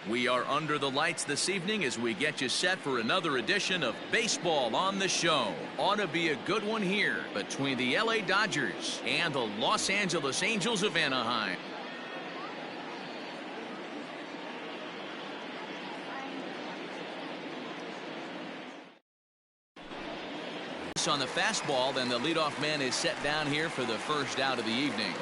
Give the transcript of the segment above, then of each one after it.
We are under the lights this evening as we get you set for another edition of Baseball on the Show. Ought to be a good one here between the LA Dodgers and the Los Angeles Angels of Anaheim. On the fastball, then the leadoff man is set down here for the first out of the evening.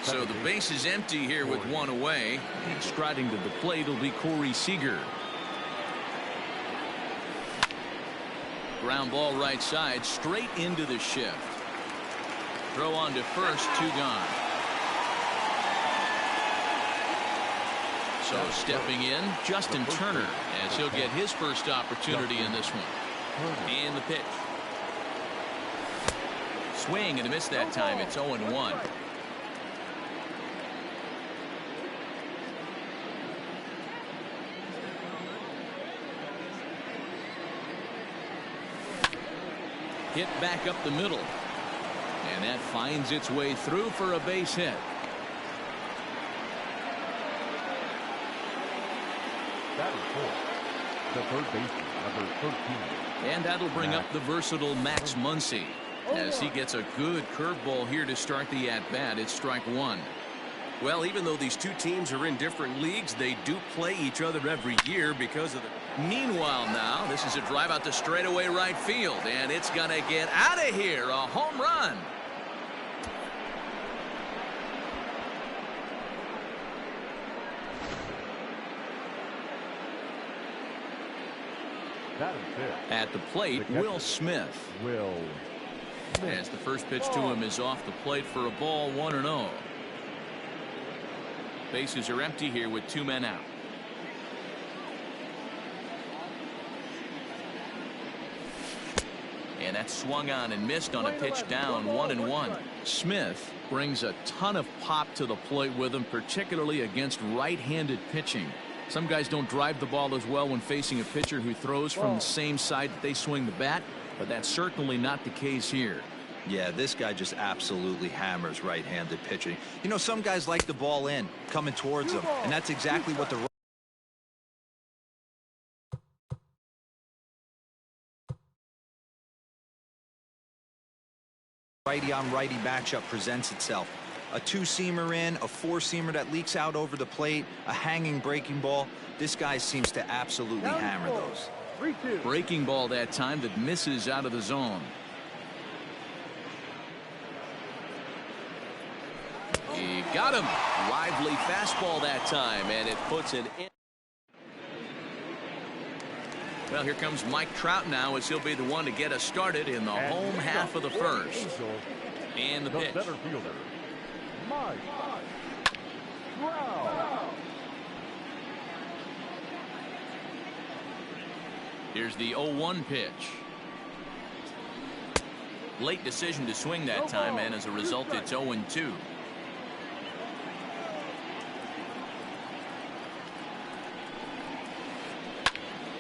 So the base is empty here with one away. And striding to the plate will be Corey Seeger. Ground ball right side, straight into the shift. Throw on to first, 2 gone. So stepping in, Justin Turner, as he'll get his first opportunity in this one. And the pitch. Swing and a miss that time. It's 0-1. Hit back up the middle. And that finds its way through for a base hit. That is 4. The third baseman, number 13. And that'll bring up the versatile Max Muncie as he gets a good curveball here to start the at-bat. It's strike 1. Well, even though these two teams are in different leagues, they do play each other every year because of the... Meanwhile now, this is a drive out to straightaway right field, and it's going to get out of here. A home run. At the plate, Will Smith. As the first pitch to him is off the plate for a ball, 1-0. Bases are empty here with 2 men out. And that's swung on and missed on a pitch down, 1-1. Smith brings a ton of pop to the plate with him, particularly against right-handed pitching. Some guys don't drive the ball as well when facing a pitcher who throws from the same side that they swing the bat, but that's certainly not the case here. Yeah, this guy just absolutely hammers right-handed pitching. You know, some guys like the ball in, coming towards them, and that's exactly what the righty-on-righty matchup presents itself. A 2-seamer in, a 4-seamer that leaks out over the plate, a hanging breaking ball. This guy seems to absolutely hammer those. Breaking ball that time that misses out of the zone. He got him. Lively fastball that time, and it puts it in. Well, here comes Mike Trout now, as he'll be the one to get us started in the home half of the first. And the pitch. Here's the 0-1 pitch. Late decision to swing that time, and as a result, it's 0-2.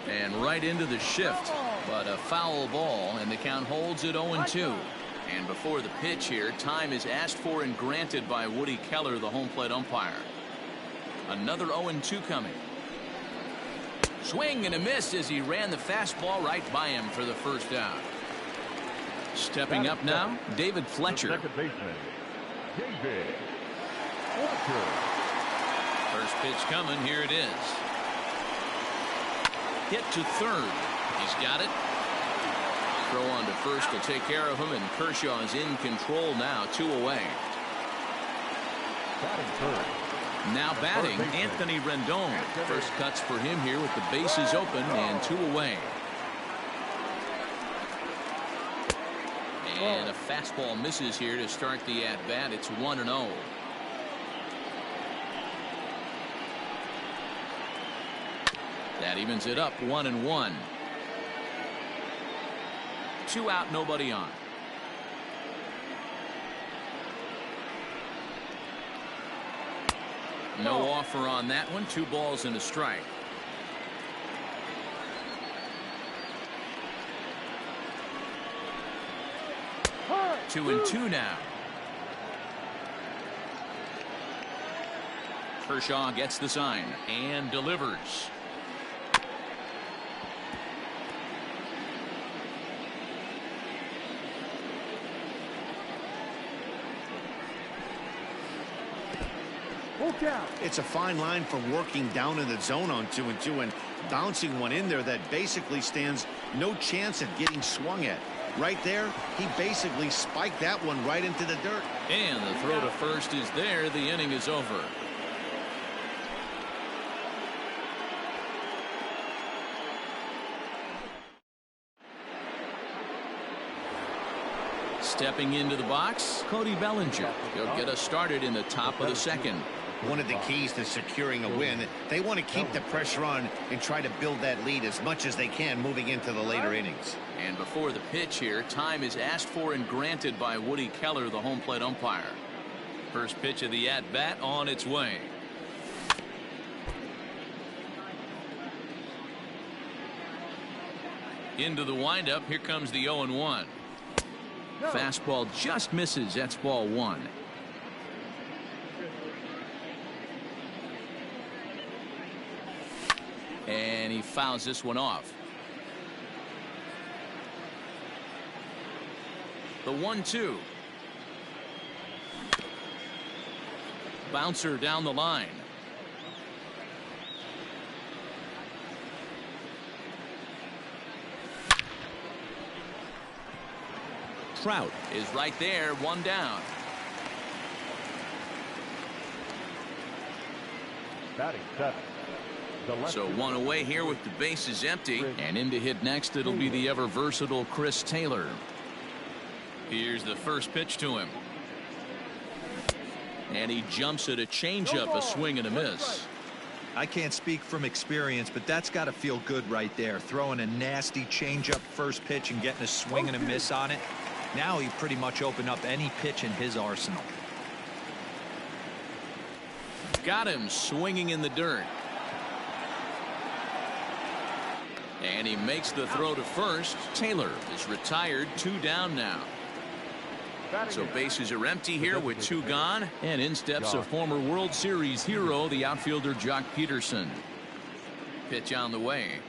And right into the shift, but a foul ball, and the count holds at 0-2. And before the pitch here, time is asked for and granted by Woody Keller, the home plate umpire. Another 0-2 coming. Swing and a miss as he ran the fastball right by him for the first out. Stepping up now, David Fletcher. Second baseman, David Fletcher. First pitch coming, here it is. Hit to third. He's got it. Throw on to first to take care of him, and Kershaw is in control now, 2 away. Now batting, Anthony Rendon. First cuts for him here with the bases open and 2 away. And a fastball misses here to start the at-bat. It's 1-0. That evens it up, 1-1. 2 out, nobody on. No offer on that one. 2 balls and a strike. Two and two now. Kershaw gets the sign and delivers. It's a fine line for working down in the zone on 2-2 and bouncing one in there that basically stands no chance at getting swung at. Right there, he basically spiked that one right into the dirt. And the throw to first is there. The inning is over. Stepping into the box, Cody Bellinger. He'll get us started in the top of the second. One of the keys to securing a win, they want to keep the pressure on and try to build that lead as much as they can moving into the later innings. And before the pitch here, time is asked for and granted by Woody Keller, the home plate umpire. First pitch of the at-bat on its way. Into the windup. Here comes the 0-1. Fastball just misses. That's ball one. And he fouls this one off. The 1-2. Bouncer down the line. Trout is right there, one down. Batting seven. So one away here with the bases empty, and in to hit next it'll be the ever versatile Chris Taylor. Here's the first pitch to him, and he jumps at a changeup, a swing and a miss. I can't speak from experience, but that's got to feel good right there. Throwing a nasty changeup first pitch and getting a swing and a miss on it. Now he pretty much opened up any pitch in his arsenal. Got him swinging in the dirt. And he makes the throw to first. Taylor is retired, two down now. So bases are empty here with two gone. And in steps a former World Series hero, the outfielder Jacques Peterson. Pitch on the way.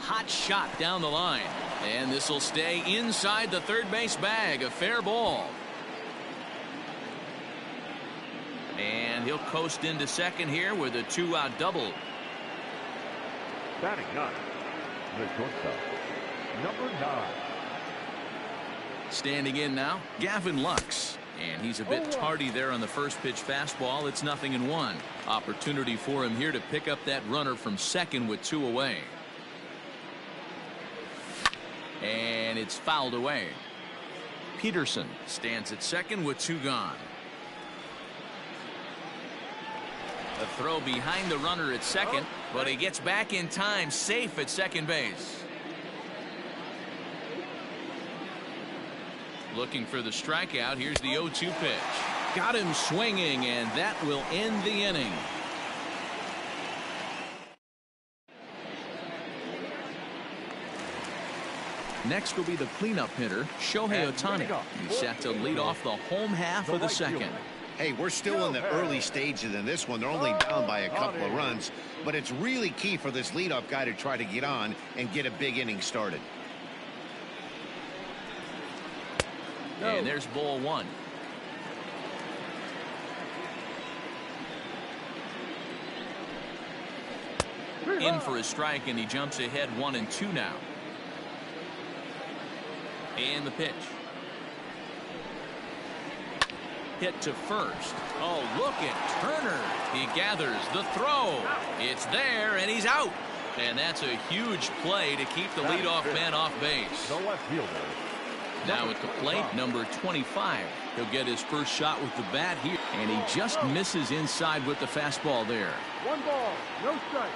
Hot shot down the line. And this will stay inside the third base bag. A fair ball. And he'll coast into second here with a two-out double. Batting nine, the shortstop, number 9. Standing in now, Gavin Lux. And he's a bit tardy there on the first pitch fastball. It's 0-1. Opportunity for him here to pick up that runner from second with two away. And it's fouled away. Peterson stands at second with two gone. A throw behind the runner at second, but he gets back in time, safe at second base. Looking for the strikeout. Here's the 0-2 pitch. Got him swinging, and that will end the inning. Next will be the cleanup hitter, Shohei Otani. He's set to lead off the home half of the second. Hey, we're still in the early stages in this one. They're only down by a couple of runs, but it's really key for this leadoff guy to try to get on and get a big inning started. And there's ball one. In for a strike, and he jumps ahead 1-2 now. And the pitch. Hit to first. Oh, look at Turner. He gathers the throw. It's there, and he's out. And that's a huge play to keep the leadoff man off base. The left fielder. Now at the plate, number 25. He'll get his first shot with the bat here. And he just misses inside with the fastball there. 1 ball, no strike.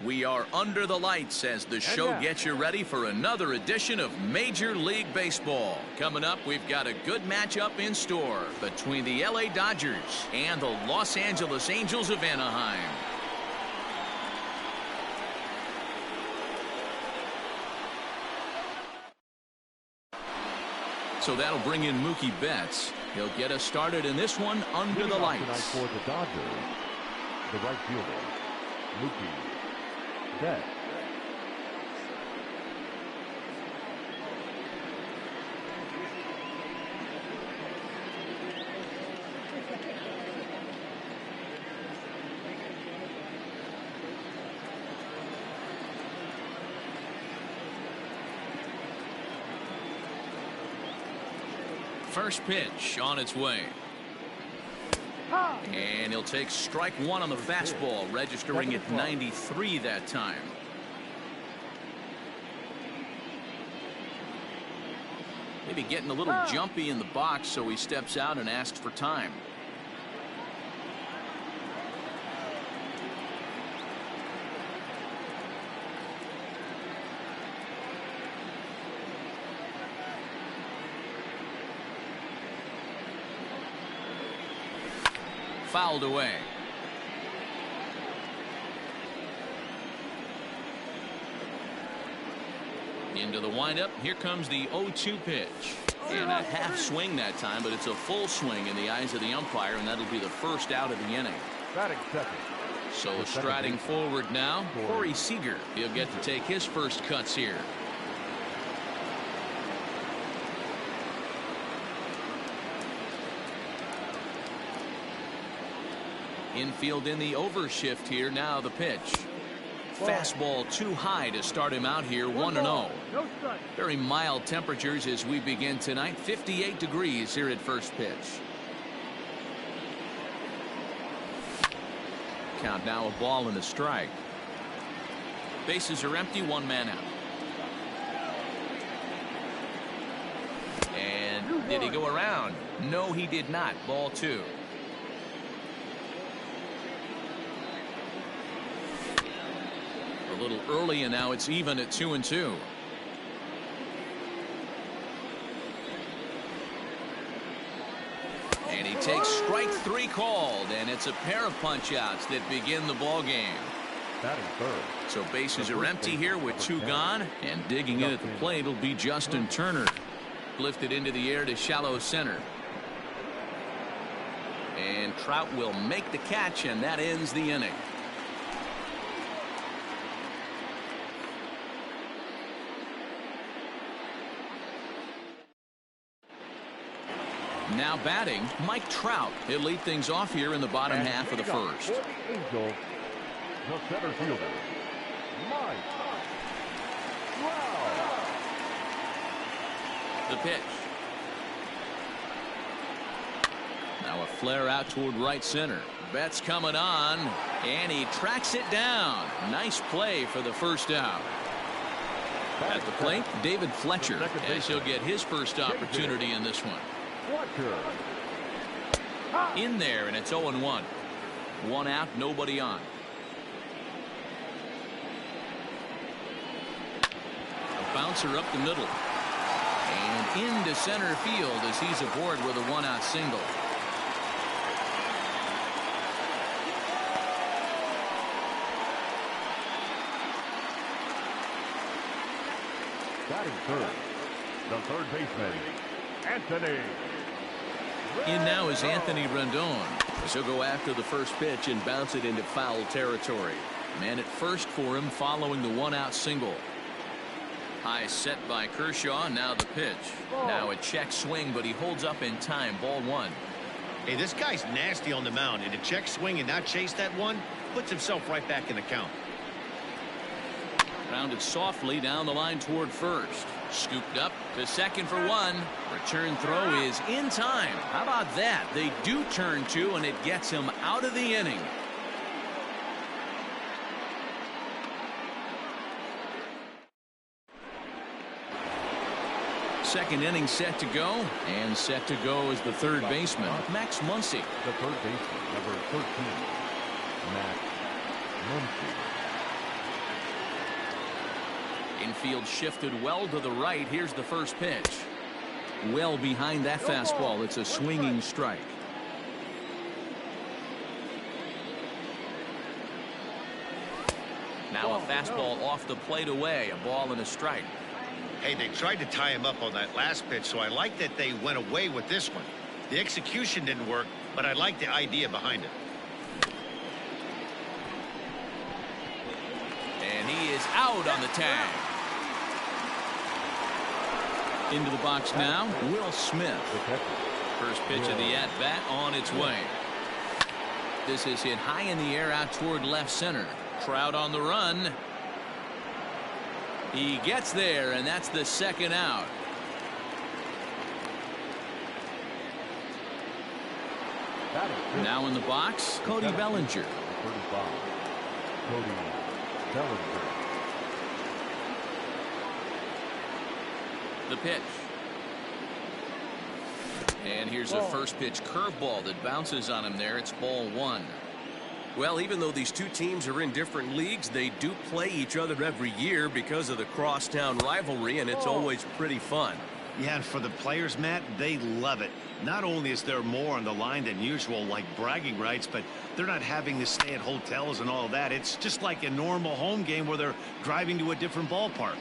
We are under the lights as the show gets you ready for another edition of Major League Baseball. Coming up, we've got a good matchup in store between the LA Dodgers and the Los Angeles Angels of Anaheim. So that'll bring in Mookie Betts. He'll get us started in this one under the lights. For the Dodgers, the right fielder, Mookie Betts. First pitch on its way. And he'll take strike one on the fastball, registering at 93 that time. Maybe getting a little jumpy in the box, so he steps out and asks for time. Fouled away. Into the windup. Here comes the 0-2 pitch. And a half swing that time, but it's a full swing in the eyes of the umpire, and that'll be the first out of the inning. Batting second. So striding forward now, Corey Seeger. He'll get to take his first cuts here. Infield in the overshift here. Now the pitch. Fastball too high to start him out here. 1-0. Very mild temperatures as we begin tonight. 58 degrees here at first pitch. Count now, a ball and a strike. Bases are empty. One man out. And did he go around? No, he did not. Ball two. A little early, and now it's even at 2-2. And he takes strike three called, and it's a pair of punch-outs that begin the ball game. Batting third. So bases are empty here with two gone, and digging in at the plate will be Justin Turner. Lifted into the air to shallow center. And Trout will make the catch, and that ends the inning. Now batting, Mike Trout. He'll lead things off here in the bottom half of the first. For the Angels, the center fielder, Mike Trout. The pitch. Now a flare out toward right center. Betts coming on, and he tracks it down. Nice play for the first out. At the plate, David Fletcher, as he'll get his first opportunity in this one. In there, and it's 0-1. One out, nobody on. A bouncer up the middle. And into center field as he's aboard with a one-out single. Batting third, the third baseman, Anthony. In now is Anthony Rendon. He'll go after the first pitch and bounce it into foul territory. Man at first for him following the one-out single. High set by Kershaw. Now the pitch. Now a check swing, but he holds up in time. Ball one. Hey, this guy's nasty on the mound, and to check swing and not chase that one puts himself right back in the count. Rounded softly down the line toward first. Scooped up to second for one. Return throw is in time. How about that? They do turn two, and it gets him out of the inning. Second inning set to go, and set to go is the third baseman, Max Muncie. The third baseman, number 13, Max Muncie. Infield shifted well to the right. Here's the first pitch. Well behind that fastball. It's a swinging strike. Now a fastball off the plate away. A ball and a strike. Hey, they tried to tie him up on that last pitch, so I like that they went away with this one. The execution didn't work, but I like the idea behind it. And he is out on the tag. Into the box now, Will Smith. First pitch of the at-bat on its way. This is hit high in the air out toward left center. Trout on the run. He gets there, and that's the second out. Now in the box, Cody Bellinger. Cody Bellinger. The pitch. And here's a first pitch curveball that bounces on him there. It's ball one. Well, even though these two teams are in different leagues, they do play each other every year because of the crosstown rivalry, and it's always pretty fun. Yeah, and for the players, Matt, they love it. Not only is there more on the line than usual, like bragging rights, but they're not having to stay at hotels and all that. It's just like a normal home game where they're driving to a different ballpark.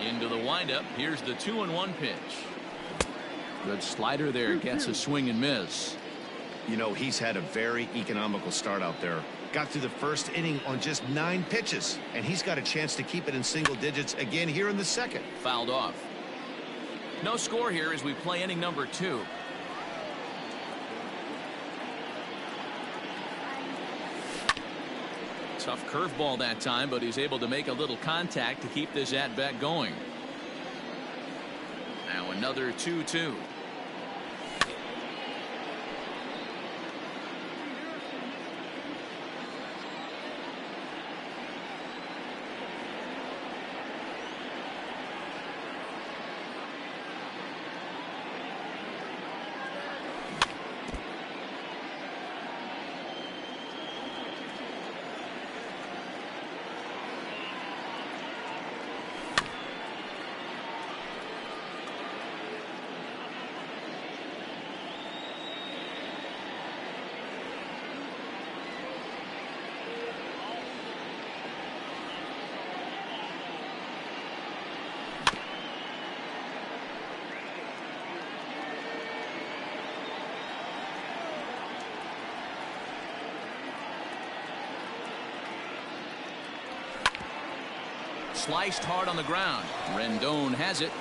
Into the windup. Here's the 2-1 pitch. Good slider there. Gets a swing and miss. You know, he's had a very economical start out there. Got through the first inning on just 9 pitches, and he's got a chance to keep it in single digits again here in the second. Fouled off. No score here as we play inning number 2. Tough curveball that time, but he's able to make a little contact to keep this at-bat going. Now another 2-2. Sliced hard on the ground. Rendon has it.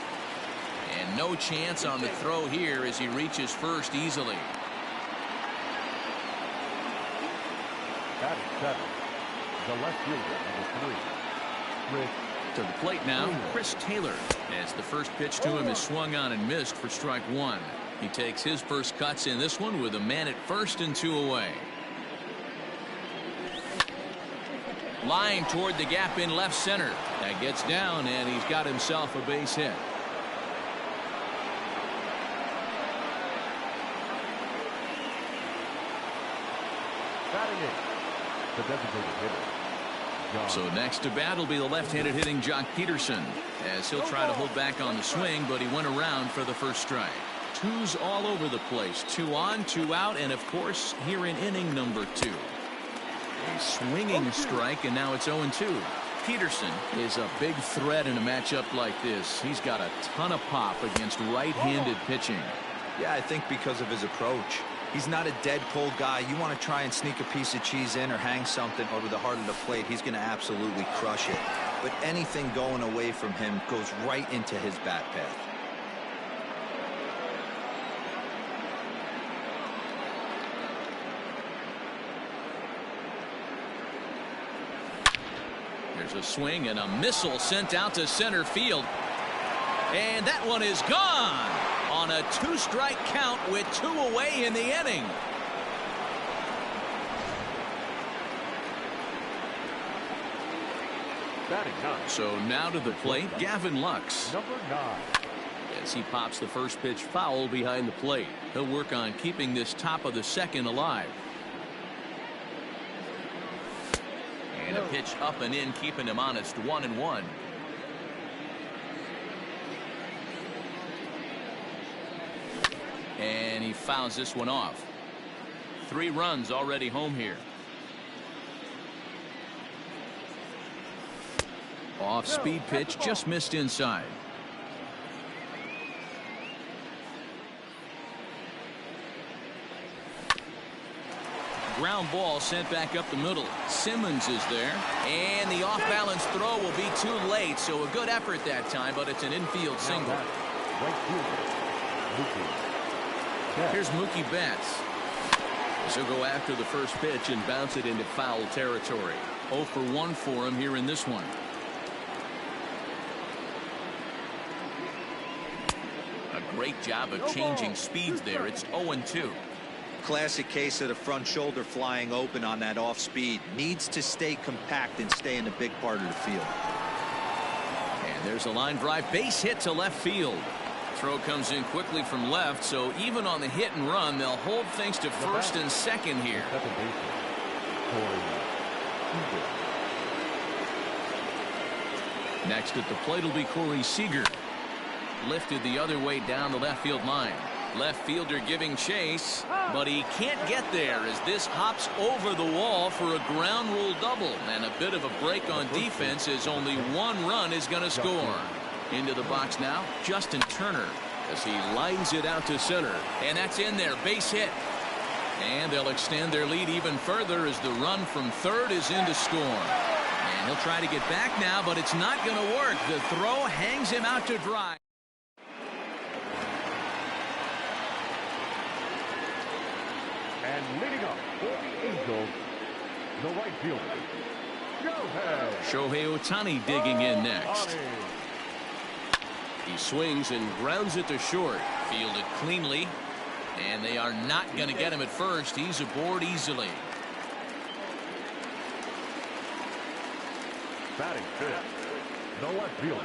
And no chance on the throw here as he reaches first easily. That is 7. The left fielder, number 3. Chris. To the plate now, Chris Taylor. As the first pitch to him is swung on and missed for strike 1. He takes his first cuts in this one with a man at first and 2 away. Line toward the gap in left center. That gets down, and he's got himself a base hit. Batting it, the designated hitter. So next to bat will be the left-handed hitting Jacques Peterson, as he'll try to hold back on the swing, but he went around for the first strike. 2s all over the place. 2 on, 2 out, and of course here in inning number 2. A swinging strike, and now it's 0-2. Peterson is a big threat in a matchup like this. He's got a ton of pop against right-handed pitching. Yeah, I think because of his approach. He's not a dead pull guy. You want to try and sneak a piece of cheese in or hang something over the heart of the plate, he's going to absolutely crush it. But anything going away from him goes right into his bat path. There's a swing and a missile sent out to center field. And that one is gone on a 2-strike count with 2 away in the inning. Batting 9. So now to the plate, Gavin Lux. Number 9. As he pops the first pitch foul behind the plate. He'll work on keeping this top of the second alive. And a pitch up and in, keeping him honest, 1-1. And he fouls this one off. 3 runs already home here. Off-speed pitch, just missed inside. Ground ball sent back up the middle. Simmons is there, and the off-balance throw will be too late, so a good effort that time, but it's an infield single. Here's Mookie Betts. He'll go after the first pitch and bounce it into foul territory. 0 for 1 for him here in this one. A great job of changing speeds there. It's 0-2. Classic case of the front shoulder flying open on that off speed. Needs to stay compact and stay in the big part of the field. And there's a line drive, base hit to left field. Throw comes in quickly from left, so even on the hit and run, they'll hold things to first and second here. Next at the plate will be Corey Seeger. Lifted the other way down the left field line. Left fielder giving chase, but he can't get there as this hops over the wall for a ground rule double. And a bit of a break on defense as only 1 run is going to score. Into the box now, Justin Turner, as he lines it out to center. And that's in there, base hit. And they'll extend their lead even further as the run from third is in to score. And he'll try to get back now, but it's not going to work. The throw hangs him out to dry. And leading up for the Angels, the right fielder, Shohei Otani digging in next. He swings and grounds it to short. Fielded cleanly, and they are not going to get him at first. He's aboard easily. Batting fifth, the left fielder,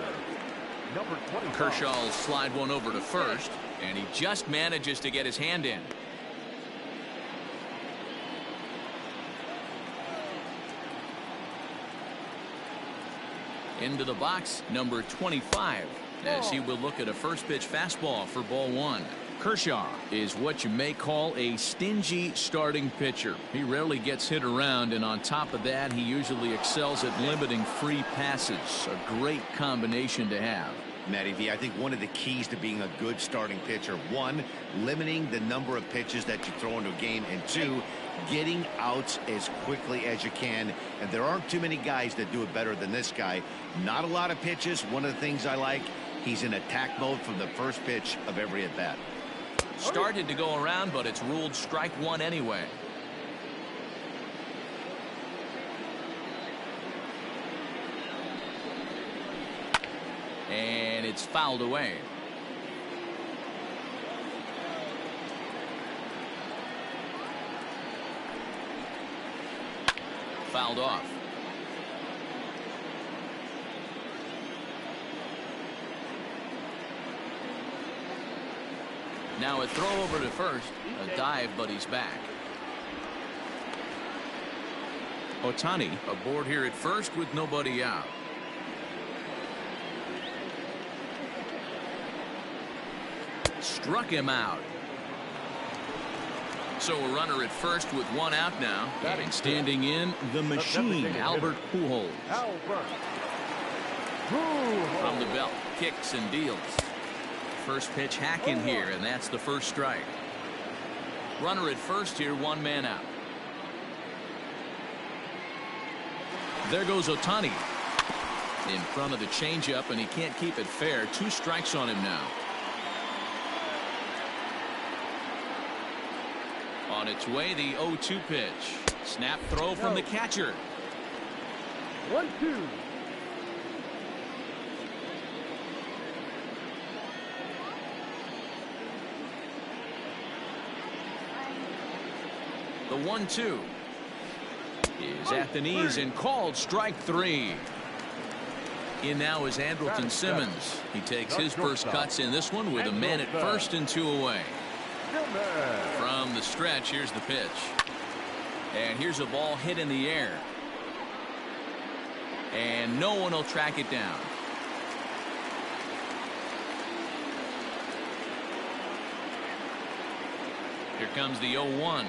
number 25. Kershaw will slide one over to first, and he just manages to get his hand in. Into the box, number 25, as he will look at a first pitch fastball for ball 1. Kershaw is what you may call a stingy starting pitcher. He rarely gets hit around, and on top of that, he usually excels at limiting free passes. A great combination to have. Matty V, I think one of the keys to being a good starting pitcher, 1, limiting the number of pitches that you throw into a game, and 2, getting outs as quickly as you can. And there aren't too many guys that do it better than this guy. Not a lot of pitches. One of the things I like, he's in attack mode from the first pitch of every at bat. Started to go around, but it's ruled strike 1 anyway. And it's fouled away. Fouled off. Now a throw over to first. A dive, but he's back. Otani aboard here at first with nobody out. Struck him out. So a runner at first with 1 out now. And standing in, the machine, Albert Pujols. From the belt, kicks and deals. First pitch hack in here, and that's the first strike. Runner at first here, 1 man out. There goes Otani. In front of the changeup, and he can't keep it fair. 2 strikes on him now. On its way, the 0-2 pitch. Snap throw from the catcher. 1-2. The 1-2 is at the knees and called strike 3. In now is Andrelton Simmons. He takes his first cuts in this one with a man at first and 2 away. From the stretch, here's the pitch. And here's a ball hit in the air. And no one will track it down. Here comes the 0-1.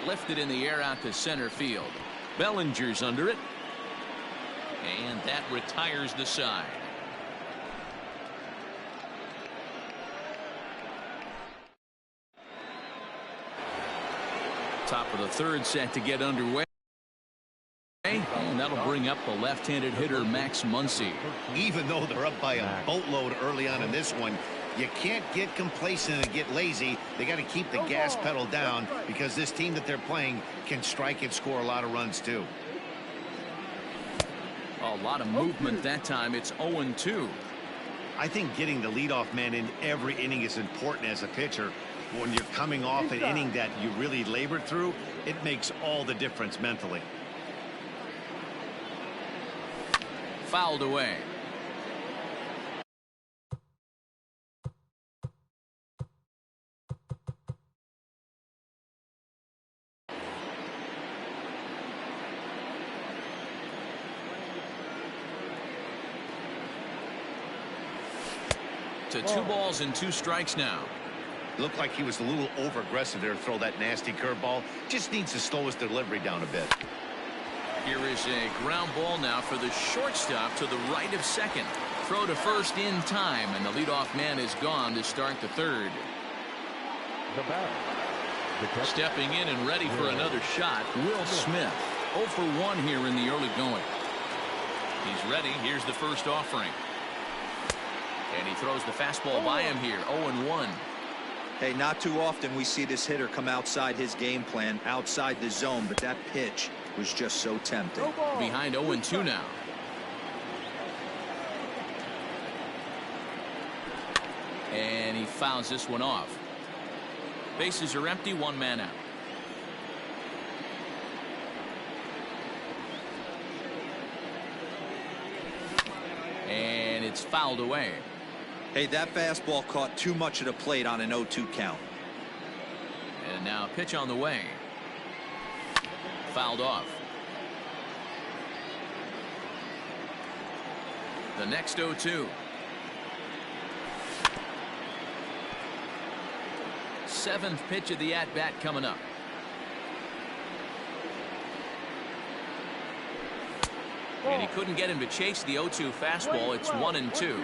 Lifted in the air out to center field. Bellinger's under it. And that retires the side. Top of the third set to get underway. And that'll bring up the left-handed hitter Max Muncie. Even though they're up by a boatload early on in this one, you can't get complacent and get lazy. They got to keep the gas pedal down because this team that they're playing can strike and score a lot of runs too. A lot of movement that time. It's 0-2. I think getting the leadoff man in every inning is important as a pitcher. When you're coming off an inning that you really labored through, it makes all the difference mentally. Fouled away. To 2 balls and 2 strikes now. Looked like he was a little over aggressive there to throw that nasty curveball. Just needs to slow his delivery down a bit. Here is a ground ball now for the shortstop to the right of second. Throw to first in time, and the leadoff man is gone to start the third. The batter. Stepping in and ready for another shot, Will Smith. 0 for 1 here in the early going. He's ready. Here's the first offering. And he throws the fastball by him here. 0-1. Hey, not too often we see this hitter come outside his game plan, outside the zone, but that pitch was just so tempting. Behind 0-2 now. And he fouls this one off. Bases are empty, 1 man out. And it's fouled away. Hey, that fastball caught too much of the plate on an 0-2 count. And now pitch on the way. Fouled off. The next 0-2. 7th pitch of the at-bat coming up. And he couldn't get him to chase the 0-2 fastball. It's 1-2.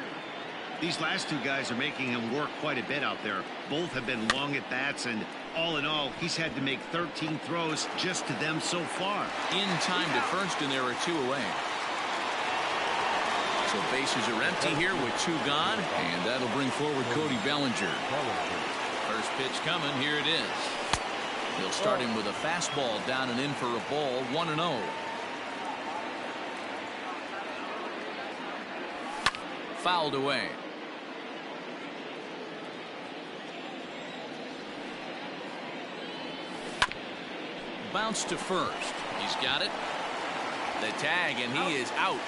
These last 2 guys are making him work quite a bit out there. Both have been long at bats, and all in all, he's had to make 13 throws just to them so far. In time to first, and there are 2 away. So bases are empty here with 2 gone, and that'll bring forward Cody Bellinger. First pitch coming. Here it is. He'll start him with a fastball down and in for a ball. 1-0. Fouled away. Bounce to first. He's got it. The tag, and he is out.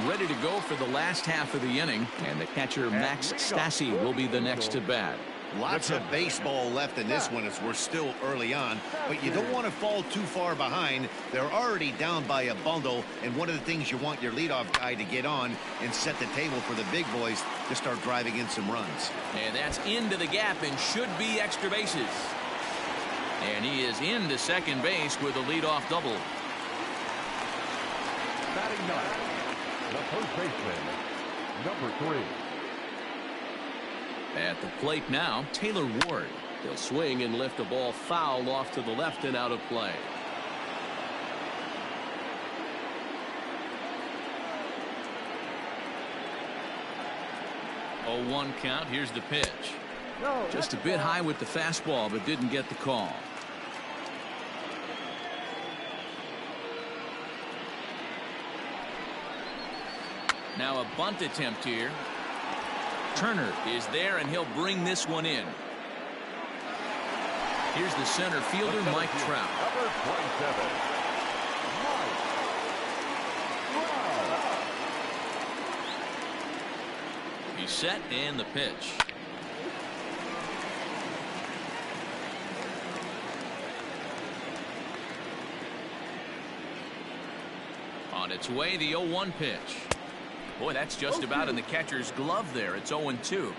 Ready to go for the last half of the inning, and the catcher Max Stassi will be the next to bat. Lots of baseball left in this one as we're still early on, but you don't want to fall too far behind. They're already down by a bundle, and one of the things you want your leadoff guy to get on and set the table for the big boys to start driving in some runs. And that's into the gap and should be extra bases. And he is into second base with a leadoff double. Batting 9, the first baseman, number 3. At the plate now, Taylor Ward. He'll swing and lift a ball foul off to the left and out of play. Oh, 1 count. Here's the pitch. Just a bit high with the fastball, but didn't get the call. Now a bunt attempt here. Turner is there, and he'll bring this one in. Here's the center fielder, Mike Trout. Number 27, He's set and the pitch. On its way, the 0-1 pitch. Boy, that's just about in the catcher's glove there. It's 0-2.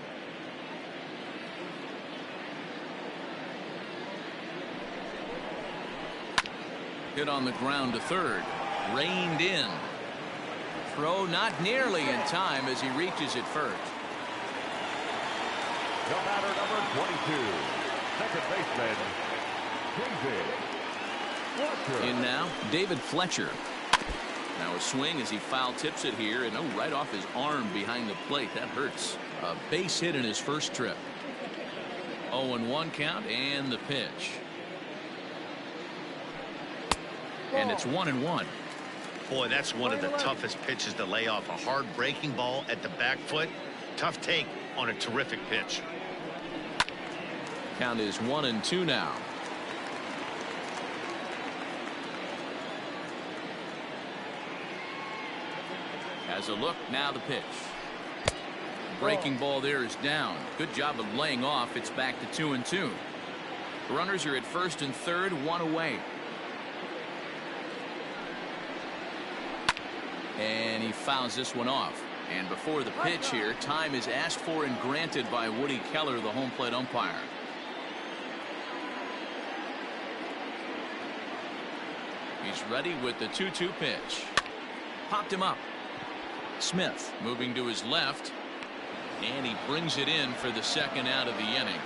Hit on the ground to third. Reined in. Throw not nearly in time as he reaches it first. The batter, number 22, second baseman, David Fletcher. In now, David Fletcher. Now a swing as he foul tips it here, and right off his arm behind the plate. That hurts. A base hit in his first trip. 0-1 count and the pitch. And it's 1-1. Boy, that's one of the toughest pitches to lay off. A hard breaking ball at the back foot. Tough take on a terrific pitch. Count is 1-2 now. Has a look, now the pitch. Breaking ball there is down. Good job of laying off. It's back to 2-2. Runners are at first and third, one away. And he fouls this one off. And before the pitch here, time is asked for and granted by Woody Keller, the home plate umpire. He's ready with the 2-2 pitch. Popped him up. Smith moving to his left. And he brings it in for the second out of the inning.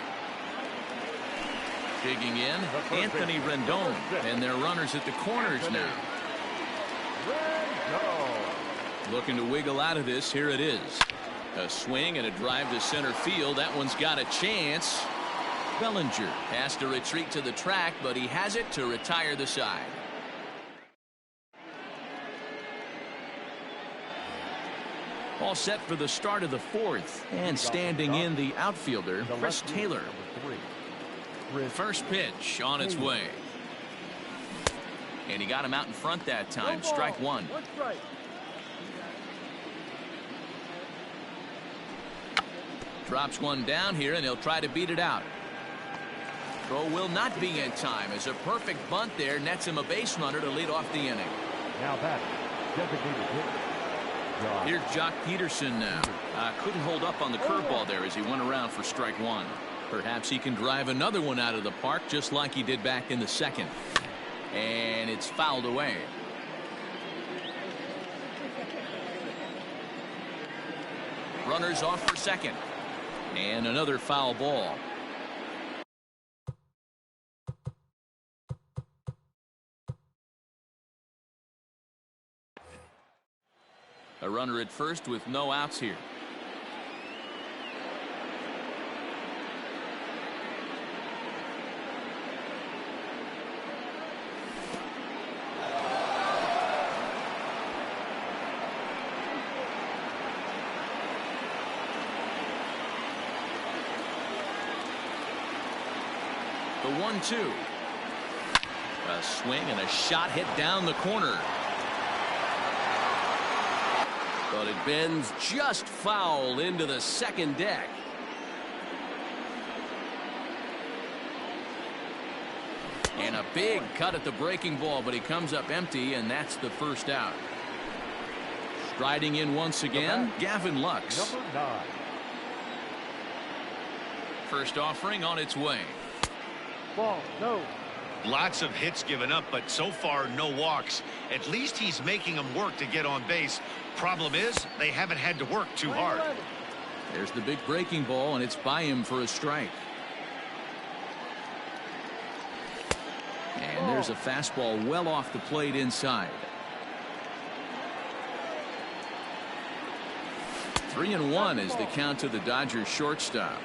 Digging in, Anthony Rendon. And their runners at the corners now. Looking to wiggle out of this. Here it is. A swing and a drive to center field. That one's got a chance. Bellinger has to retreat to the track, but he has it to retire the side. All set for the start of the fourth. And standing in, the outfielder, Chris Taylor. First pitch on its way. And he got him out in front that time. Strike one. Drops one down here, and he'll try to beat it out. Throw will not be in time as a perfect bunt there nets him a base runner to lead off the inning. Now that designated hitter. Here's Jacques Peterson now. Couldn't hold up on the curveball there as he went around for strike one. Perhaps he can drive another one out of the park just like he did back in the second. And it's fouled away. Runners off for second. And another foul ball. A runner at first with no outs here. The 1-2. A swing and a shot hit down the corner. But it bends just foul into the second deck. And a big cut at the breaking ball, but he comes up empty, and that's the first out. Striding in once again, Gavin Lux. Number 9. First offering on its way. Ball, no. Lots of hits given up, but so far no walks. At least he's making them work to get on base. Problem is, they haven't had to work too hard. There's the big breaking ball, and it's by him for a strike. And there's a fastball well off the plate inside. 3-1 is the count to the Dodgers shortstop.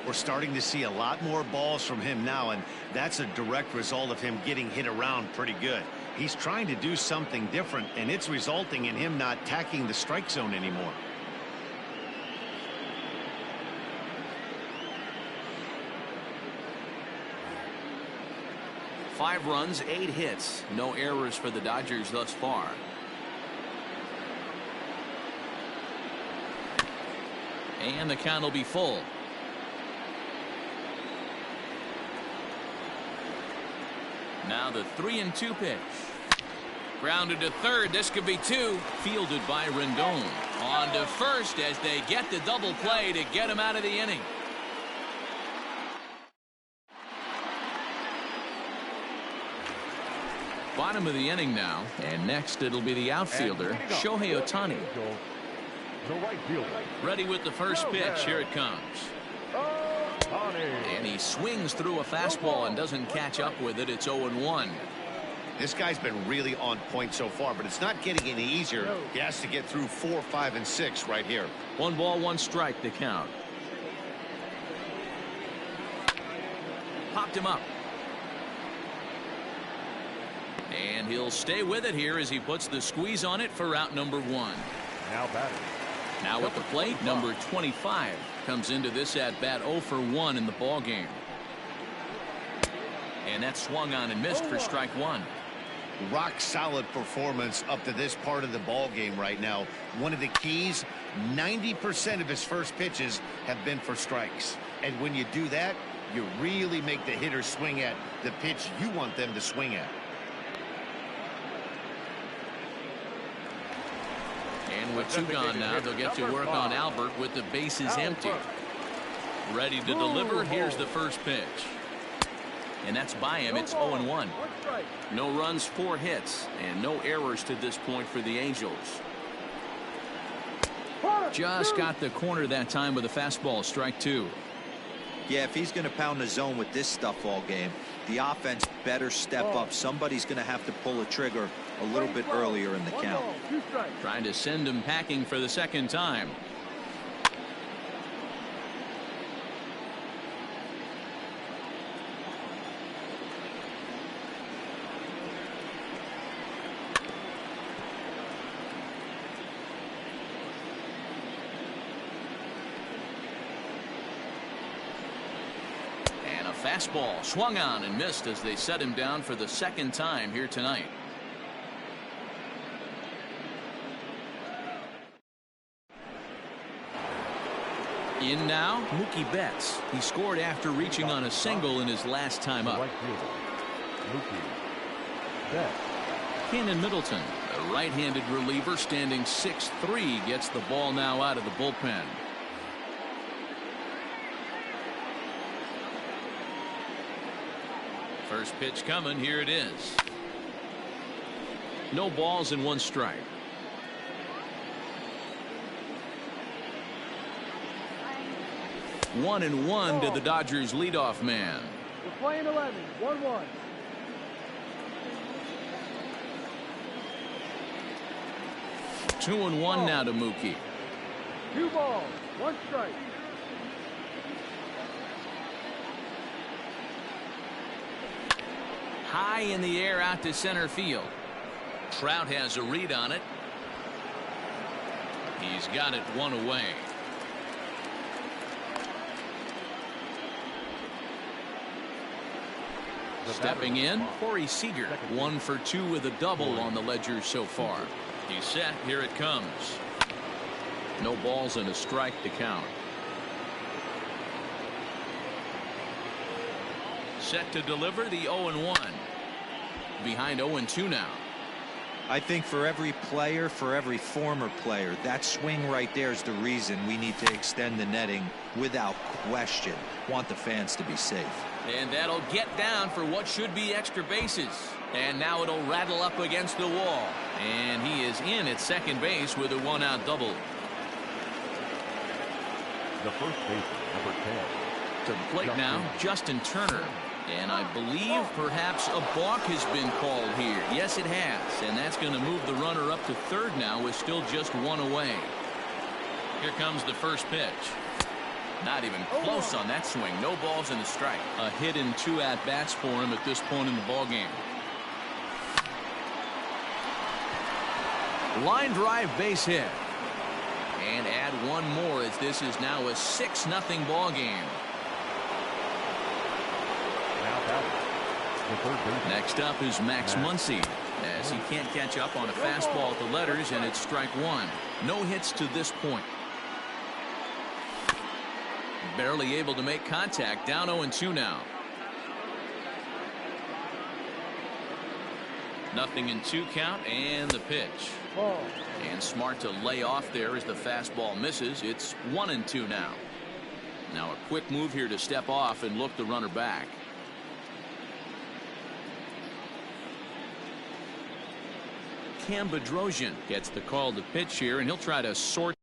We're starting to see a lot more balls from him now, and that's a direct result of him getting hit around pretty good. He's trying to do something different, and it's resulting in him not tacking the strike zone anymore. Five runs, 8 hits. No errors for the Dodgers thus far. And the count will be full. Now the 3-2 pitch. Grounded to third. This could be two. Fielded by Rendon. On to first as they get the double play to get him out of the inning. Bottom of the inning now, and next it'll be the outfielder, Shohei Otani. The right fielder. Ready with the first pitch. Here it comes. And he swings through a fastball and doesn't catch up with it. It's 0-1. This guy's been really on point so far, but it's not getting any easier. He has to get through 4, 5, and 6 right here. 1 ball, 1 strike to count. Popped him up. And he'll stay with it here as he puts the squeeze on it for out number 1. Now batting. Now at the plate, number 25 comes into this at bat 0 for 1 in the ball game. And that swung on and missed for strike 1. Rock solid performance up to this part of the ball game right now. One of the keys, 90% of his first pitches have been for strikes. And when you do that, you really make the hitter swing at the pitch you want them to swing at. And with 2 gone now, they'll get to work on Albert with the bases empty. Ready to deliver. Here's the first pitch. And that's by him. It's 0-1. No runs, 4 hits, and no errors to this point for the Angels. Just got the corner that time with a fastball. Strike 2. Yeah, if he's going to pound the zone with this stuff all game, the offense better step up. Somebody's going to have to pull a trigger a little bit earlier in the count. Trying to send him packing for the second time. And a fastball swung on and missed as they set him down for the second time here tonight. In now, Mookie Betts. He scored after reaching on a single in his last time up. Right fielder. Mookie Betts. Cannon Middleton, a right-handed reliever standing 6'3", gets the ball now out of the bullpen. First pitch coming. Here it is. No balls and 1 strike. 1-1 to the Dodgers leadoff man. We're playing 11, 1-1. Two and one now to Mookie. 2 balls, 1 strike. High in the air out to center field. Trout has a read on it. He's got it 1 away. Stepping in, Corey Seeger, 1 for 2 with a double on the ledger so far. He's set. Here it comes. No balls and a strike to count. Set to deliver the 0-1. Behind 0-2 now. I think for every player, for every former player, that swing right there is the reason we need to extend the netting without question. Want the fans to be safe. And that'll get down for what should be extra bases. And now it'll rattle up against the wall. And he is in at second base with a 1-out double. The first baseman, number 10. To the plate now, Justin Turner. And I believe perhaps a balk has been called here. Yes, it has. And that's going to move the runner up to third now with still just 1 away. Here comes the first pitch. Not even close on that swing. No balls and a strike. A hit in 2 at-bats for him at this point in the ballgame. Line drive base hit. And add 1 more as this is now a 6-0 ball game. Next up is Max Muncie, as he can't catch up on a fastball at the letters, and it's strike 1. No hits to this point. Barely able to make contact. Down 0-2 now. 0-2 count and the pitch. Ball. And smart to lay off there as the fastball misses. It's 1-2 now. Now a quick move here to step off and look the runner back. Cam Bedrosian gets the call to pitch here, and he'll try to sort.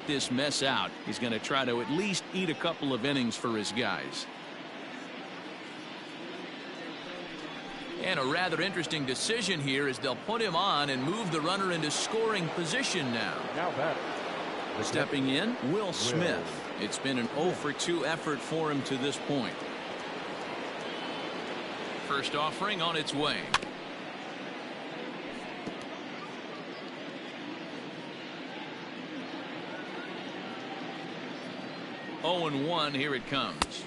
This mess out. He's going to try to at least eat a couple of innings for his guys. And a rather interesting decision here as they'll put him on and move the runner into scoring position now. Now batter. Stepping in, Will Smith. It's been an 0-for-2 effort for him to this point. First offering on its way. Oh, 0-1, here it comes.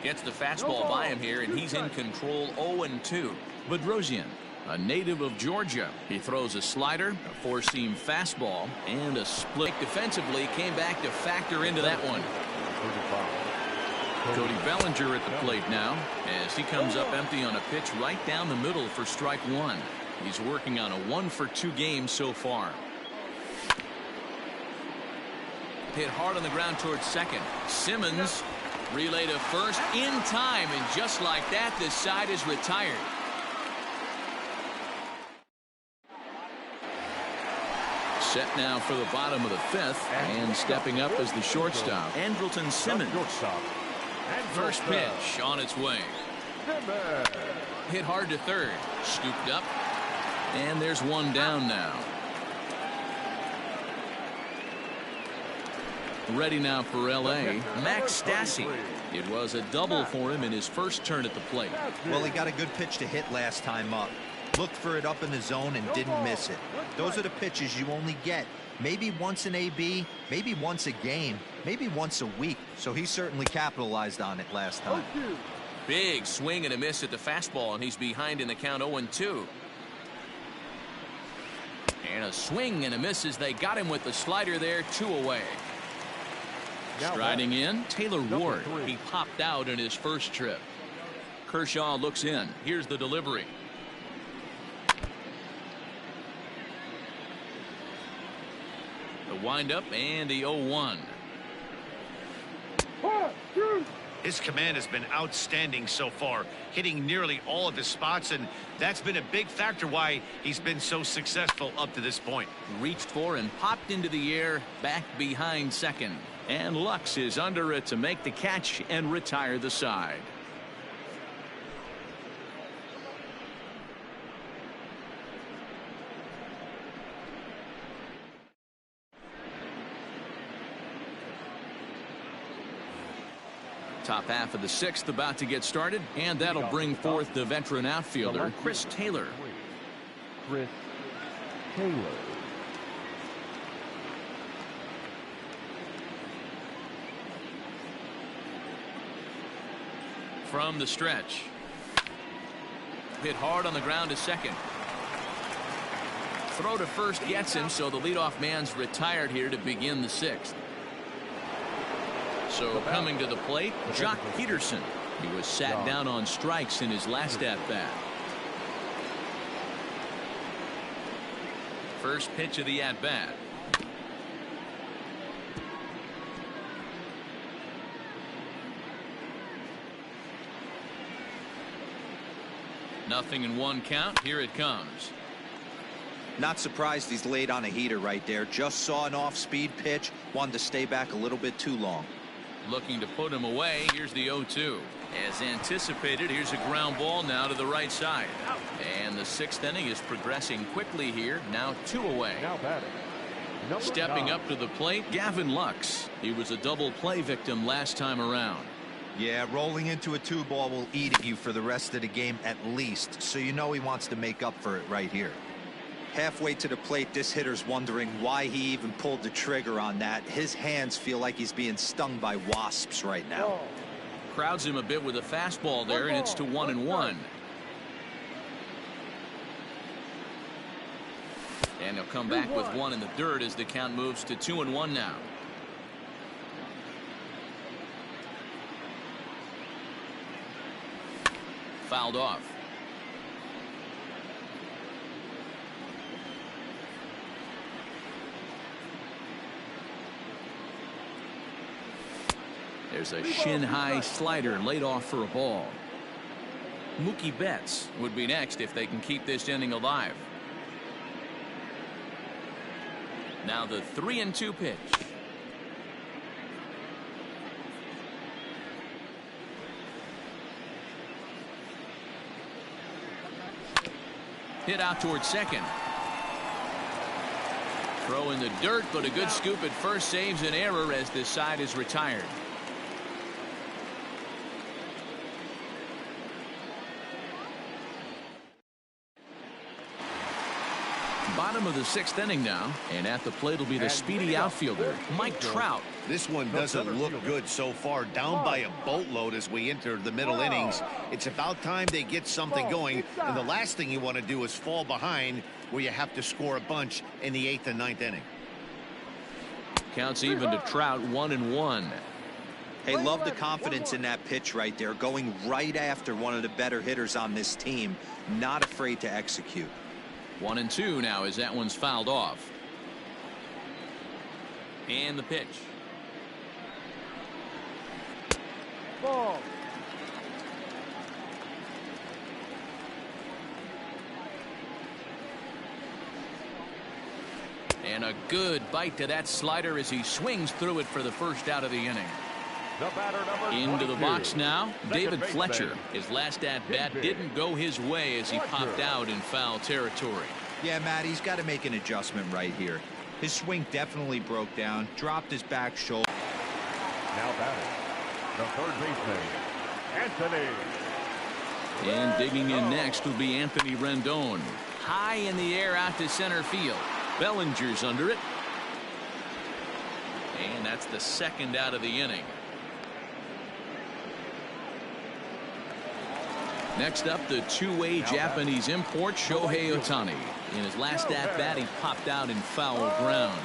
Gets the fastball by him here, and he's in control. 0-2. Bedrosian, a native of Georgia. He throws a slider, a four-seam fastball, and a split. Defensively, came back to factor into that one. Cody Bellinger at the plate now as he comes up empty on a pitch right down the middle for strike one. He's working on a 1-for-2 game so far. Hit hard on the ground towards second. Simmons relay to first in time, and just like that, this side is retired. Set now for the bottom of the fifth, and stepping up as the shortstop, Andrelton Simmons. First pitch on its way. Hit hard to third. Scooped up, and there's one down now. Ready now for L.A., Max Stassi. It was a double for him in his first turn at the plate. Well, he got a good pitch to hit last time up. Looked for it up in the zone and didn't miss it. Those are the pitches you only get maybe once in AB, maybe once a game, maybe once a week. So he certainly capitalized on it last time. Big swing and a miss at the fastball, and he's behind in the count. 0-2. And a swing and a miss as they got him with the slider there. 2 away. Striding in, Taylor Ward. He popped out in his first trip. Kershaw looks in. Here's the delivery. The windup and the 0-1. His command has been outstanding so far, hitting nearly all of his spots, and that's been a big factor why he's been so successful up to this point. Reached for and popped into the air, back behind second. And Lux is under it to make the catch and retire the side. Top half of the sixth about to get started, and that'll bring forth the veteran outfielder, Chris Taylor. Chris Taylor. From the stretch. Hit hard on the ground to second. Throw to first gets him, so the leadoff man's retired here to begin the sixth. So coming to the plate, Jacques Peterson. He was sat down on strikes in his last at-bat. First pitch of the at-bat. Nothing in one count. Here it comes. Not surprised he's laid on a heater right there. Just saw an off-speed pitch. Wanted to stay back a little bit too long. Looking to put him away. Here's the 0-2. As anticipated, here's a ground ball now to the right side. And the sixth inning is progressing quickly here. Now 2 away. Now batting. Stepping up to the plate, Gavin Lux. He was a double play victim last time around. Yeah, rolling into a 2-ball will eat at you for the rest of the game at least. So you know he wants to make up for it right here. Halfway to the plate, this hitter's wondering why he even pulled the trigger on that. His hands feel like he's being stung by wasps right now. Crowds him a bit with a fastball there, and it's to 1-1. And he'll come back with 1 in the dirt as the count moves to 2-1 now. Fouled off. There's a shin-high slider laid off for a ball. Mookie Betts would be next if they can keep this inning alive. Now the 3-2 pitch. Hit out towards second. Throw in the dirt, but a good scoop at first saves an error as this side is retired. Bottom of the sixth inning now, and at the plate will be the speedy outfielder, Mike Trout. This one doesn't look good so far. Down by a boatload as we enter the middle innings. It's about time they get something going, and the last thing you want to do is fall behind where you have to score a bunch in the 8th and 9th inning. Counts even to Trout, 1-1. Hey, love the confidence in that pitch right there, going right after one of the better hitters on this team. Not afraid to execute. 1-2 now as that one's fouled off. And the pitch. Ball. And a good bite to that slider as he swings through it for the first out of the inning. The batter, number Into the 22. box now, David baseman. Fletcher. His last at-bat didn't go his way as he popped out in foul territory. Yeah, Matt, he's got to make an adjustment right here. His swing definitely broke down, dropped his back shoulder. Now batting. The third baseman, Anthony. And digging in next will be Anthony Rendon. High in the air out to center field. Bellinger's under it. And that's the second out of the inning. Next up, the two-way Japanese import, Shohei Otani. In his last at-bat, he popped out in foul ground.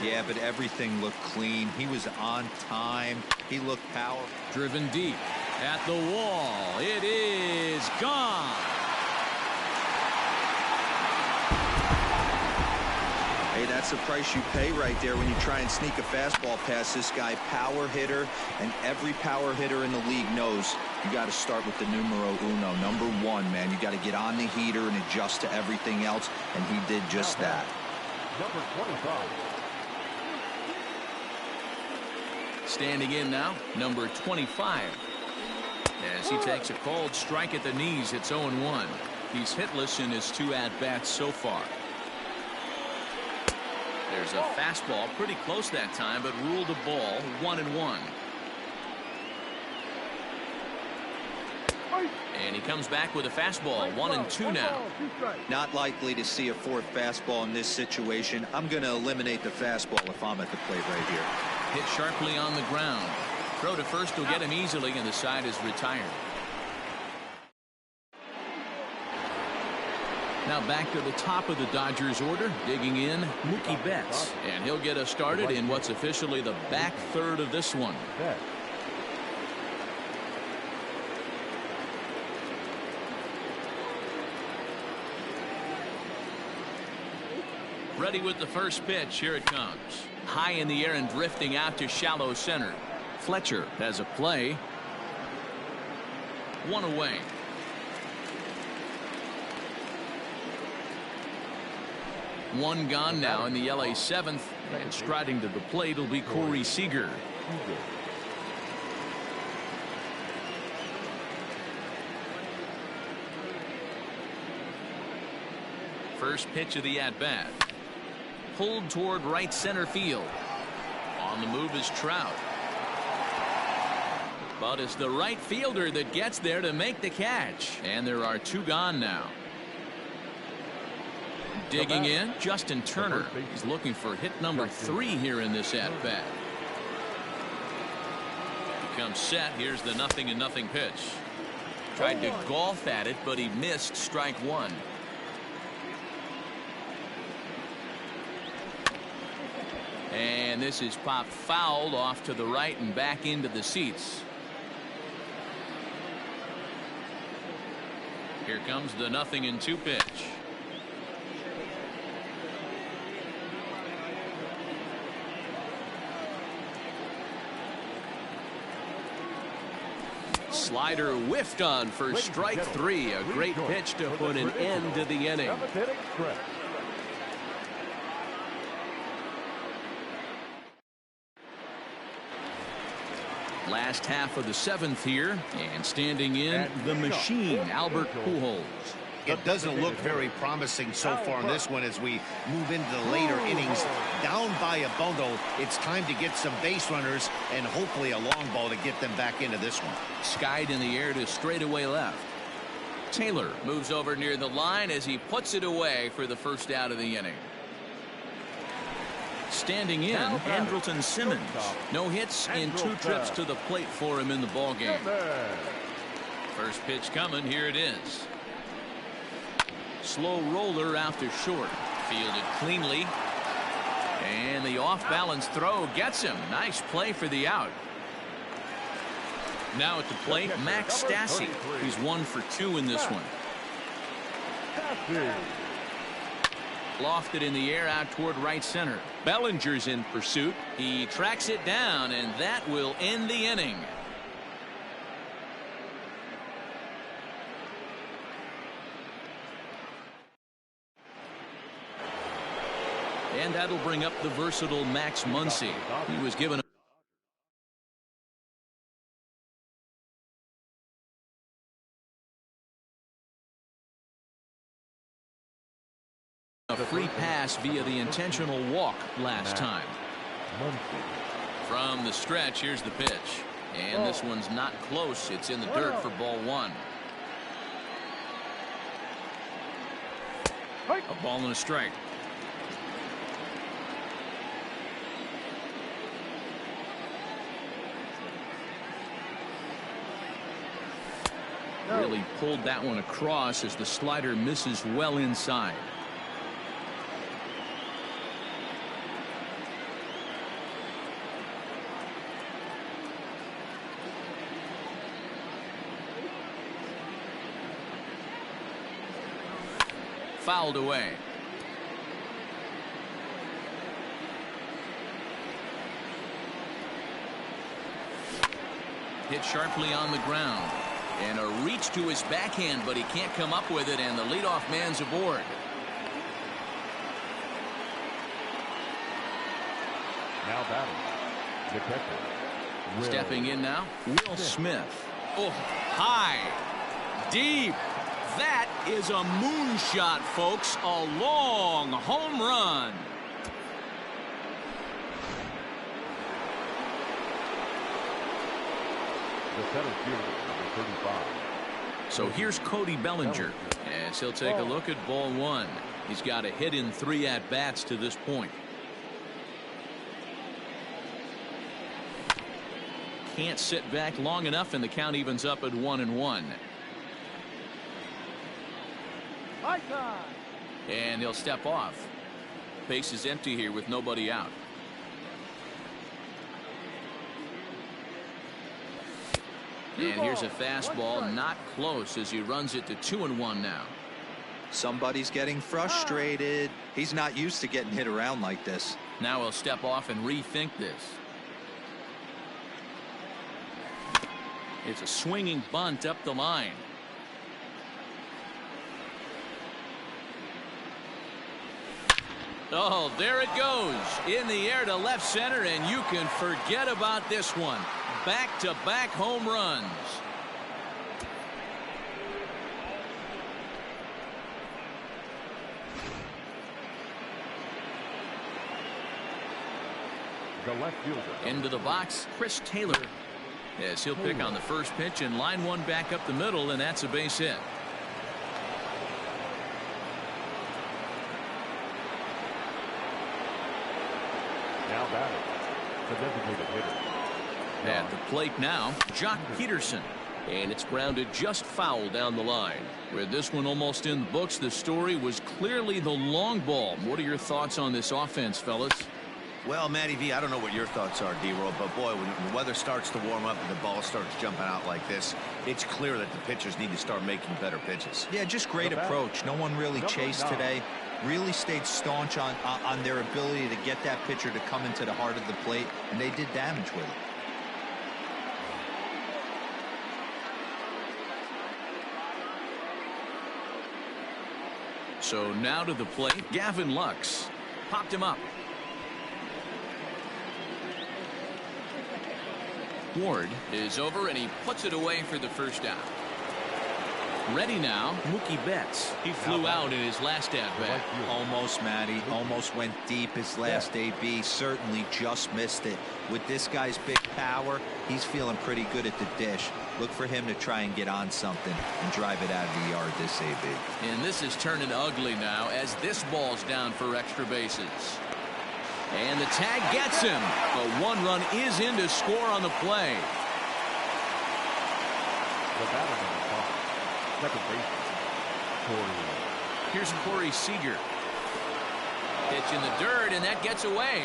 Yeah, but everything looked clean. He was on time. He looked powerful. Driven deep at the wall. It is gone. Hey, that's the price you pay right there when you try and sneak a fastball past this guy. Power hitter, and every power hitter in the league knows you got to start with the numero uno, number 1, man. You got to get on the heater and adjust to everything else, and he did just that. Number 25. Standing in now, number 25. As he takes a cold strike at the knees, it's 0-1. He's hitless in his 2 at-bats so far. There's a fastball pretty close that time, but ruled a ball, 1-1. And he comes back with a fastball. 1-2 now. Not likely to see a fourth fastball in this situation. I'm going to eliminate the fastball if I'm at the plate right here. Hit sharply on the ground. Throw to first will get him easily, and the side is retired. Now back to the top of the Dodgers order, digging in, Mookie Betts. And he'll get us started in what's officially the back third of this one. Ready with the first pitch. Here it comes. High in the air and drifting out to shallow center. Fletcher has a play. One away. One gone now in the LA seventh, and striding to the plate will be Corey Seeger. First pitch of the at-bat. Pulled toward right center field. On the move is Trout. But it's the right fielder that gets there to make the catch. And there are two gone now. Digging in, Justin Turner. He's looking for hit number 3 here in this at-bat. He comes set. Here's the 0-0 pitch. Tried to golf at it, but he missed strike 1. And this is popped foul off to the right and back into the seats. Here comes the 0-2 pitch. Slider whiffed on for strike 3. A great pitch to put an end to the inning. Last half of the 7th here, and standing in the machine, Albert Pujols. It doesn't look very promising so far in this one as we move into the later innings. Down by a bundle, it's time to get some base runners and hopefully a long ball to get them back into this one. Skied in the air to straightaway left. Taylor moves over near the line as he puts it away for the first out of the inning. Standing in, Andrelton Simmons. No hits in 2 trips to the plate for him in the ballgame. First pitch coming. Here it is. Slow roller out to short. Fielded cleanly. And the off-balance throw gets him. Nice play for the out. Now at the plate, Max Stassi. He's 1 for 2 in this one. Lofted in the air out toward right center. Bellinger's in pursuit. He tracks it down, and that will end the inning. And that'll bring up the versatile Max Muncie. He was given a free pass via the intentional walk last time. From the stretch, here's the pitch. And this one's not close. It's in the dirt for ball 1. A ball and a strike. Really pulled that one across as the slider misses well inside. Fouled away. Hit sharply on the ground. And a reach to his backhand, but he can't come up with it, and the leadoff man's aboard. Now batting, the catcher. Stepping in now, Will Smith. Oh, high, deep. That is a moonshot, folks. A long home run. The center fielder, number 35. So here's Cody Bellinger as he'll take a look at ball one. He's got a hit in 3 at-bats to this point. Can't sit back long enough, and the count evens up at 1-1. And he'll step off. Base is empty here with nobody out. And here's a fastball, not close, as he runs it to 2-1 now. Somebody's getting frustrated. He's not used to getting hit around like this. Now he'll step off and rethink this. It's a swinging bunt up the line. Oh, there it goes in the air to left center, and you can forget about this one. Back-to-back home runs. The left fielder. Into the box, Chris Taylor. As he'll pick on the first pitch and line one back up the middle, and that's a base hit. Now batting, the designated hitter. At the plate now, Jacques Peterson. And it's grounded just foul down the line. With this one almost in the books, the story was clearly the long ball. What are your thoughts on this offense, fellas? Well, Matty V, I don't know what your thoughts are, D-Roll, but boy, when the weather starts to warm up and the ball starts jumping out like this, it's clear that the pitchers need to start making better pitches. Yeah, just great approach. No one really chased today. Really stayed staunch on their ability to get that pitcher to come into the heart of the plate, and they did damage with it. So now to the plate, Gavin Lux. Popped him up. Ward is over, and he puts it away for the first out. Ready now, Mookie Betts. He flew out in his last at-bat. Almost, Matty. Almost went deep his last AB. Certainly just missed it. With this guy's big power, he's feeling pretty good at the dish. Look for him to try and get on something and drive it out of the yard this AB. And this is turning ugly now as this ball's down for extra bases. And the tag gets him. But one run is in to score on the play. The batter on the top. Second baseman, Corey. Here's Corey Seeger. Pitch in the dirt, and that gets away.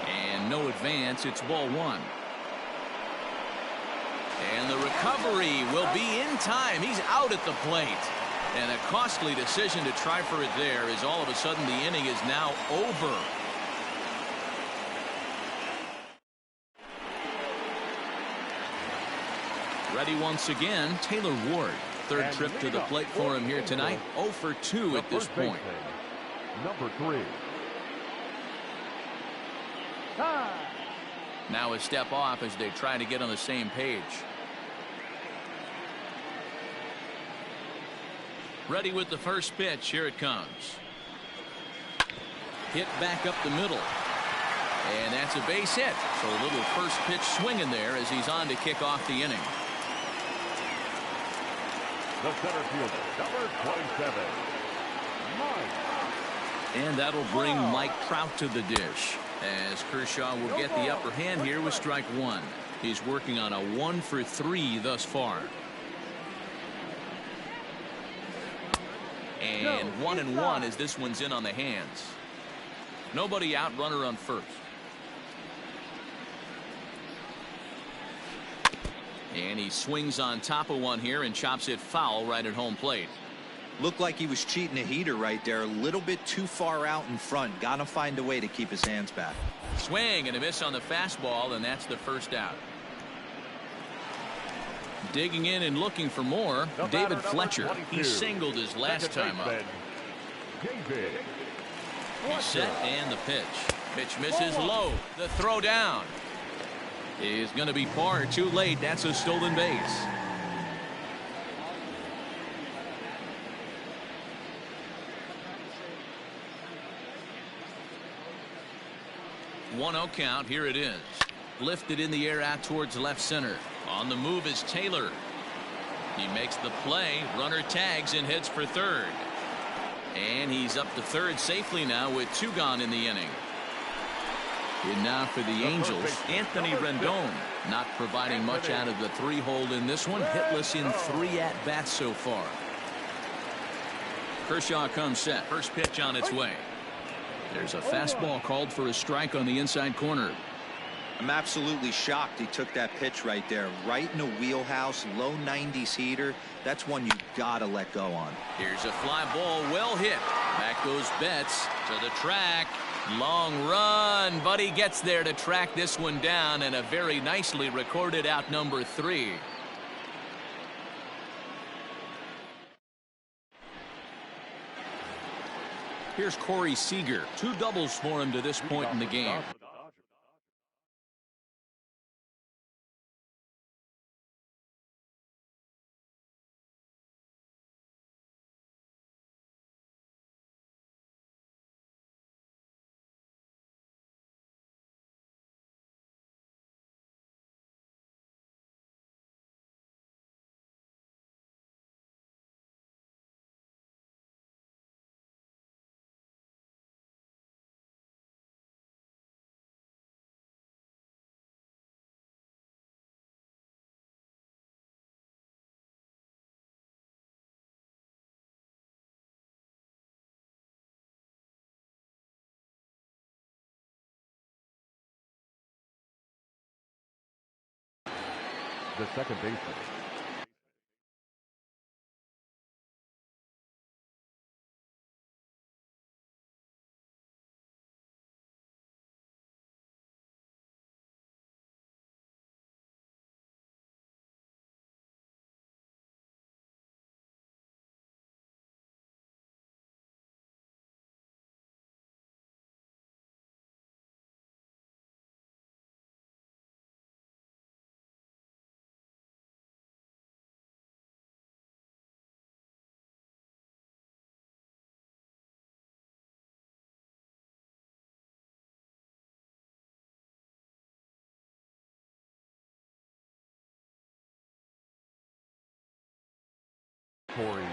And no advance. It's ball one. And the recovery will be in time. He's out at the plate. And a costly decision to try for it there, as all of a sudden the inning is now over. Ready once again, Taylor Ward. Third And trip to the plate for him here tonight. 0 for 2 at this point. Number 3. Now a step off as they try to get on the same page. Ready with the first pitch. Here it comes. Hit back up the middle. And that's a base hit. So a little first pitch swinging there as he's on to kick off the inning. The center fielder, number 27, Mike. And that'll bring Mike Trout to the dish, as Kershaw will get the upper hand here with strike one. He's working on a 1 for 3 thus far. And 1-1 as this one's in on the hands. Nobody out, runner on first. And he swings on top of one here and chops it foul right at home plate. Looked like he was cheating a heater right there. A little bit too far out in front. Got to find a way to keep his hands back. Swing and a miss on the fastball, and that's the first out. Digging in and looking for more, David Fletcher. He singled his last time up. He's set and the pitch. Pitch misses low. The throw down is going to be far too late. That's a stolen base. One 0 count. Here it is. Lifted in the air out towards left center. On the move is Taylor. He makes the play. Runner tags and heads for third. And he's up to third safely now with 2 gone in the inning. And now for the Angels, Anthony Rendon, not providing much out of the 3-hole in this one. Hitless in 3 at-bats so far. Kershaw comes set. First pitch on its way. There's a fastball called for a strike on the inside corner. I'm absolutely shocked he took that pitch right there. Right in the wheelhouse, low 90s heater. That's one you gotta let go on. Here's a fly ball, well hit. Back goes Betts to the track. Long run, but he gets there to track this one down, and a very nicely recorded out number 3. Here's Corey Seeger. 2 doubles for him to this point in the game. The second baseman. Corey